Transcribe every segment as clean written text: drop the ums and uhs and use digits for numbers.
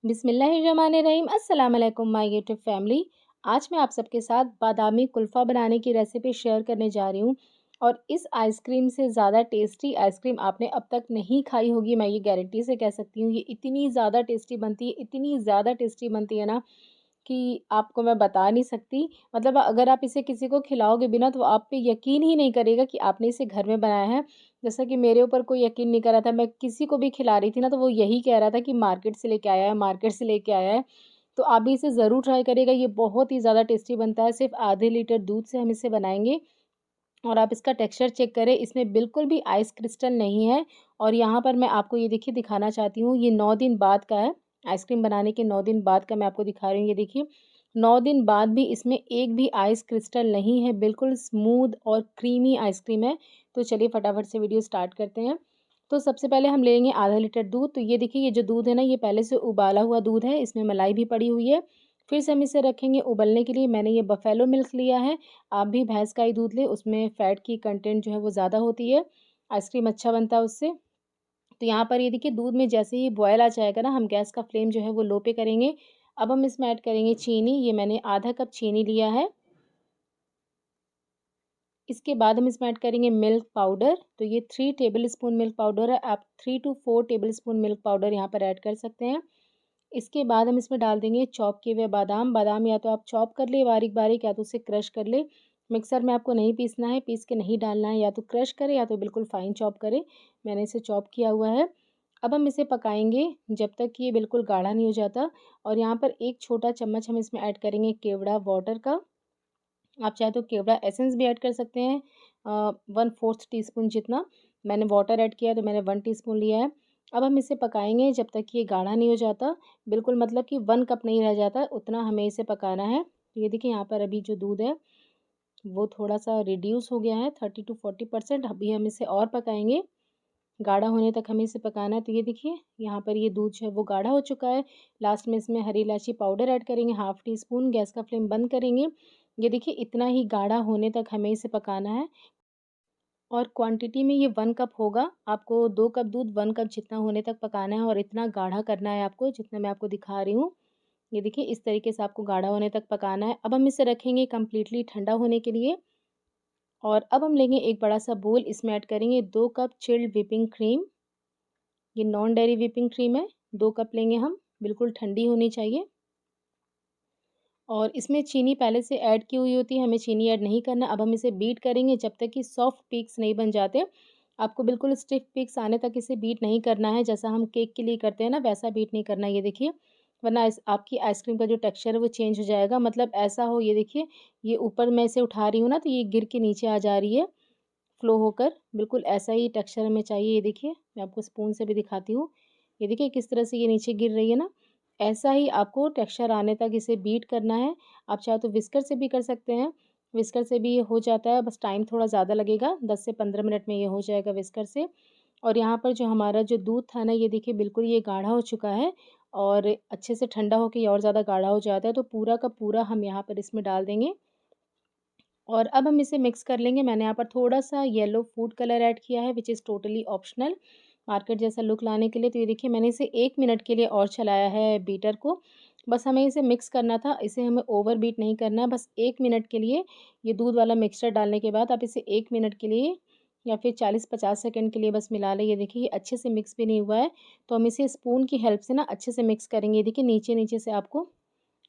बिस्मिल्लाहिर्रहमानिर्रहीम। अस्सलाम वालेकुम माय यूट्यूब फैमिली। आज मैं आप सबके साथ बादामी कुल्फ़ा बनाने की रेसिपी शेयर करने जा रही हूँ और इस आइसक्रीम से ज़्यादा टेस्टी आइसक्रीम आपने अब तक नहीं खाई होगी, मैं ये गारंटी से कह सकती हूँ। ये इतनी ज़्यादा टेस्टी बनती है, इतनी ज़्यादा टेस्टी बनती है ना कि आपको मैं बता नहीं सकती। मतलब अगर आप इसे किसी को खिलाओगे भी ना तो आप पे यकीन ही नहीं करेगा कि आपने इसे घर में बनाया है। जैसा कि मेरे ऊपर कोई यकीन नहीं कर रहा था, मैं किसी को भी खिला रही थी ना तो वो यही कह रहा था कि मार्केट से लेके आया है, मार्केट से लेके आया है। तो आप भी इसे ज़रूर ट्राई करिएगा, ये बहुत ही ज़्यादा टेस्टी बनता है। सिर्फ़ आधे लीटर दूध से हम इसे बनाएँगे और आप इसका टेक्सचर चेक करें, इसमें बिल्कुल भी आइस क्रिस्टल नहीं है। और यहाँ पर मैं आपको ये देखिए दिखाना चाहती हूँ, ये 9 दिन बाद का है। आइसक्रीम बनाने के 9 दिन बाद का मैं आपको दिखा रही हूँ, ये देखिए। 9 दिन बाद भी इसमें एक भी आइस क्रिस्टल नहीं है, बिल्कुल स्मूथ और क्रीमी आइसक्रीम है। तो चलिए फटाफट से वीडियो स्टार्ट करते हैं। तो सबसे पहले हम लेंगे आधा लीटर दूध। तो ये देखिए, ये जो दूध है ना, ये पहले से उबाला हुआ दूध है, इसमें मलाई भी पड़ी हुई है। फिर से हम इसे रखेंगे उबलने के लिए। मैंने ये बफेलो मिल्क लिया है, आप भी भैंस का ही दूध लें, उसमें फ़ैट की कंटेंट जो है वो ज़्यादा होती है, आइसक्रीम अच्छा बनता है उससे। तो यहाँ पर ये देखिए, दूध में जैसे ही बॉयल आ जाएगा ना, हम गैस का फ्लेम जो है वो लो पे करेंगे। अब हम इसमें ऐड करेंगे चीनी, ये मैंने आधा कप चीनी लिया है। इसके बाद हम इसमें ऐड करेंगे मिल्क पाउडर, तो ये 3 टेबल स्पून मिल्क पाउडर है, आप 3 to 4 tablespoon milk powder यहाँ पर ऐड कर सकते हैं। इसके बाद हम इसमें डाल देंगे चॉप किए हुए बादाम। बादाम या तो आप चॉप कर लें बारीक-बारीक, या तो उसे क्रश कर लें। मिक्सर में आपको नहीं पीसना है, पीस के नहीं डालना है, या तो क्रश करें या तो बिल्कुल फ़ाइन चॉप करें। मैंने इसे चॉप किया हुआ है। अब हम इसे पकाएँगे जब तक कि ये बिल्कुल गाढ़ा नहीं हो जाता। और यहाँ पर 1 छोटा चम्मच हम इसमें ऐड करेंगे केवड़ा वाटर का। आप चाहे तो केवड़ा एसेंस भी ऐड कर सकते हैं, 1/4 टीस्पून जितना। मैंने वाटर ऐड किया है तो मैंने 1 टीस्पून लिया है। अब हम इसे पकाएँगे जब तक कि ये गाढ़ा नहीं हो जाता। बिल्कुल मतलब कि 1 कप नहीं रह जाता, उतना हमें इसे पकाना है। तो ये देखिए, यहाँ पर अभी जो दूध है वो थोड़ा-सा रिड्यूस हो गया है, 30 टू 40%। अभी हम इसे और पकाएँगे, गाढ़ा होने तक हमें इसे पकाना है। तो ये देखिए, यहाँ पर ये दूध जो है वो गाढ़ा हो चुका है। लास्ट में इसमें हरी इलायची पाउडर ऐड करेंगे, हाफ़ टी स्पून। गैस का फ्लेम बंद करेंगे। ये देखिए, इतना ही गाढ़ा होने तक हमें इसे पकाना है। और क्वांटिटी में ये 1 कप होगा। आपको 2 कप दूध 1 कप जितना होने तक पकाना है और इतना गाढ़ा करना है आपको, जितना मैं आपको दिखा रही हूँ। ये देखिए, इस तरीके से आपको गाढ़ा होने तक पकाना है। अब हम इसे रखेंगे कंप्लीटली ठंडा होने के लिए। और अब हम लेंगे एक बड़ा-सा बोल, इसमें ऐड करेंगे 2 कप चिल्ड व्हिपिंग क्रीम। ये नॉन डेयरी व्हिपिंग क्रीम है, 2 कप लेंगे हम, बिल्कुल ठंडी होनी चाहिए। और इसमें चीनी पहले से ऐड की हुई होती है, हमें चीनी ऐड नहीं करना। अब हम इसे बीट करेंगे जब तक कि सॉफ्ट पीक्स नहीं बन जाते। आपको बिल्कुल स्टिफ पीक्स आने तक इसे बीट नहीं करना है, जैसा हम केक के लिए करते हैं ना, वैसा बीट नहीं करना है, ये देखिए। वरना आपकी आइसक्रीम का जो टेक्सचर है वो चेंज हो जाएगा। मतलब ऐसा हो, ये देखिए, ये ऊपर मैं इसे उठा रही हूँ ना तो ये गिर के नीचे आ जा रही है, फ्लो होकर। बिल्कुल ऐसा ही टेक्सचर हमें चाहिए, ये देखिए। मैं आपको स्पून से भी दिखाती हूँ। ये देखिए किस तरह से ये नीचे गिर रही है ना, ऐसा ही आपको टेक्सचर आने तक इसे बीट करना है। आप चाहे तो विस्कर से भी कर सकते हैं, विस्कर से भी ये हो जाता है, बस टाइम थोड़ा ज़्यादा लगेगा, 10 से 15 मिनट में ये हो जाएगा विस्कर से। और यहाँ पर जो हमारा जो दूध था ना, ये देखिए बिल्कुल ये गाढ़ा हो चुका है। और अच्छे से ठंडा होके ये और ज़्यादा गाढ़ा हो जाता है, तो पूरा का पूरा हम यहाँ पर इसमें डाल देंगे। और अब हम इसे मिक्स कर लेंगे। मैंने यहाँ पर थोड़ा-सा येलो फूड कलर ऐड किया है, which is totally optional, market जैसा लुक लाने के लिए। तो ये देखिए, मैंने इसे 1 मिनट के लिए और चलाया है बीटर को। बस हमें इसे मिक्स करना था, इसे हमें ओवर बीट नहीं करना है, बस 1 मिनट के लिए। ये दूध वाला मिक्सचर डालने के बाद आप इसे 1 मिनट के लिए या फिर 40-50 सेकंड के लिए बस मिला लें। ये देखिए, ये अच्छे से मिक्स भी नहीं हुआ है, तो हम इसे स्पून की हेल्प से ना अच्छे से मिक्स करेंगे। ये देखिए, नीचे-नीचे से आपको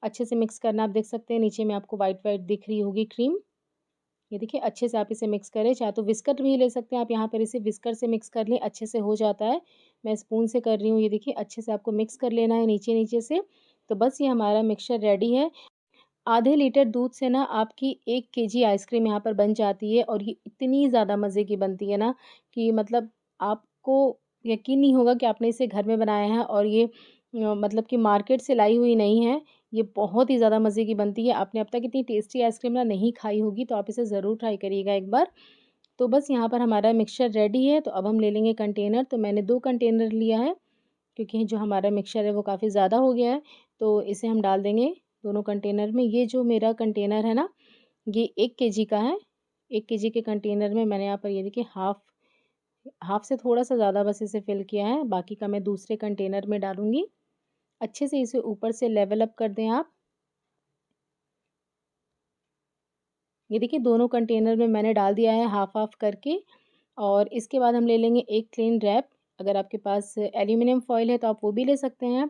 अच्छे से मिक्स करना। आप देख सकते हैं नीचे में आपको व्हाइट-व्हाइट दिख रही होगी क्रीम। ये देखिए, अच्छे से आप इसे मिक्स करें, चाहे तो विस्कर भी ले सकते हैं आप, यहाँ पर इसे विस्कर से मिक्स कर लें, अच्छे से हो जाता है। मैं स्पून से कर रही हूँ, ये देखिए, अच्छे से आपको मिक्स कर लेना है नीचे-नीचे से। तो बस ये हमारा मिक्सचर रेडी है। आधे लीटर दूध से ना आपकी 1 केजी आइसक्रीम यहाँ पर बन जाती है, और ये इतनी ज़्यादा मज़े की बनती है ना कि मतलब आपको यकीन नहीं होगा कि आपने इसे घर में बनाया है। और ये मतलब कि मार्केट से लाई हुई नहीं है। ये बहुत ही ज़्यादा मज़े की बनती है। आपने अब तक इतनी टेस्टी आइसक्रीम ना नहीं खाई होगी, तो आप इसे ज़रूर ट्राई करिएगा एक बार। तो बस यहाँ पर हमारा मिक्सचर रेडी है। तो अब हम ले लेंगे कंटेनर। तो मैंने 2 कंटेनर लिया है, क्योंकि जो हमारा मिक्सचर है वो काफ़ी ज़्यादा हो गया है। तो इसे हम डाल देंगे दोनों कंटेनर में। ये जो मेरा कंटेनर है ना, ये 1 केजी का है। 1 केजी के कंटेनर में मैंने यहाँ पर ये देखिए हाफ़ हाफ़ से थोड़ा-सा ज़्यादा बस इसे फ़िल किया है, बाकी का मैं दूसरे कंटेनर में डालूँगी। अच्छे से इसे ऊपर से लेवल अप कर दें आप। ये देखिए दोनों कंटेनर में मैंने डाल दिया है हाफ़-हाफ़ करके और इसके बाद हम ले लेंगे एक क्लीन रैप। अगर आपके पास एल्यूमीनियम फ़ॉइल है तो आप वो भी ले सकते हैं।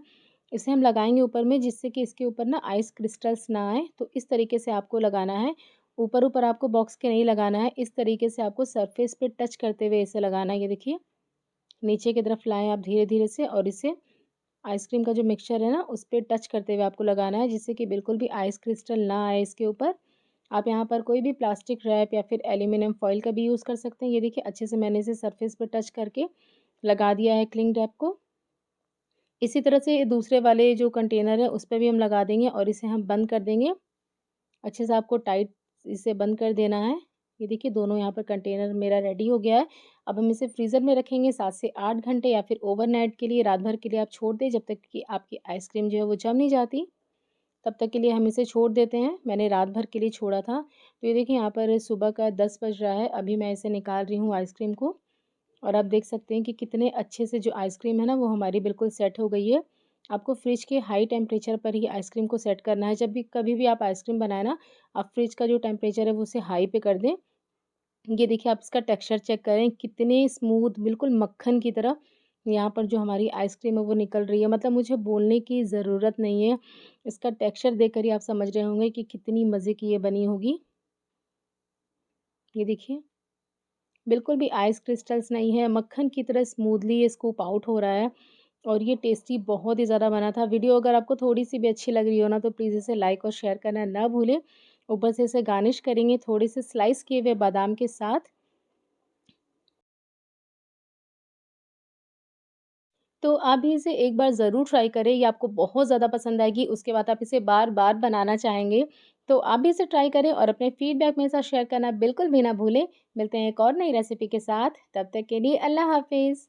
इसे हम लगाएँगे ऊपर में जिससे कि इसके ऊपर ना आइस क्रिस्टल्स ना आएँ, तो इस तरीके से आपको लगाना है। ऊपर-ऊपर आपको बॉक्स के नहीं लगाना है, इस तरीके से आपको सरफेस पे टच करते हुए इसे लगाना है। ये देखिए, नीचे की तरफ लाएँ आप धीरे-धीरे से और इसे आइसक्रीम का जो मिक्सचर है ना, उस पे टच करते हुए आपको लगाना है जिससे कि बिल्कुल भी आइस क्रिस्टल ना आए इसके ऊपर। आप यहाँ पर कोई भी प्लास्टिक रैप या फिर एल्यूमीनियम फॉइल का भी यूज़ कर सकते हैं। ये देखिए अच्छे से मैंने इसे सरफेस पे टच करके लगा दिया है क्लिंग रैप को। इसी तरह से दूसरे वाले जो कंटेनर है उस पे भी हम लगा देंगे और इसे हम बंद कर देंगे। अच्छे से आपको टाइट इसे बंद कर देना है। ये देखिए दोनों यहाँ पर कंटेनर मेरा रेडी हो गया है। अब हम इसे फ्रीज़र में रखेंगे 7 से 8 घंटे या फिर ओवरनाइट के लिए रात भर के लिए आप छोड़ दें जब तक कि आपकी आइसक्रीम जो है वो जम नहीं जाती। तब तक के लिए हम इसे छोड़ देते हैं। मैंने रात भर के लिए छोड़ा था। तो ये देखिए यहाँ पर सुबह का 10 बज रहा है। अभी मैं इसे निकाल रही हूँ आइसक्रीम को और आप देख सकते हैं कि कितने अच्छे से जो आइसक्रीम है ना वो हमारी बिल्कुल सेट हो गई है। आपको फ्रिज के हाई टेम्परेचर पर ही आइसक्रीम को सेट करना है। जब भी कभी भी आप आइसक्रीम बनाएँ ना, आप फ्रिज का जो टेम्परेचर है वो उसे हाई पे कर दें। ये देखिए आप इसका टेक्सचर चेक करें, कितने स्मूथ बिल्कुल मक्खन की तरह यहाँ पर जो हमारी आइसक्रीम है वो निकल रही है। मतलब मुझे बोलने की ज़रूरत नहीं है। इसका टेक्सचर देखकर ही आप समझ रहे होंगे कि कितनी मज़े की ये बनी होगी। ये देखिए, बिल्कुल भी आइस क्रिस्टल्स नहीं है, मक्खन की तरह स्मूथली ये स्कूप आउट हो रहा है और ये टेस्टी बहुत ही ज़्यादा बना था। वीडियो अगर आपको थोड़ी-सी भी अच्छी लग रही हो ना, तो प्लीज़ इसे लाइक और शेयर करना ना भूलें। ऊपर से इसे गार्निश करेंगे थोड़े से स्लाइस किए हुए बादाम के साथ। तो आप भी इसे एक बार ज़रूर ट्राई करें, ये आपको बहुत ज़्यादा पसंद आएगी, उसके बाद आप इसे बार-बार बनाना चाहेंगे। तो आप भी इसे ट्राई करें और अपने फीडबैक मेरे साथ शेयर करना बिल्कुल भी ना भूलें। मिलते हैं एक और नई रेसिपी के साथ, तब तक के लिए अल्लाह हाफ़िज़।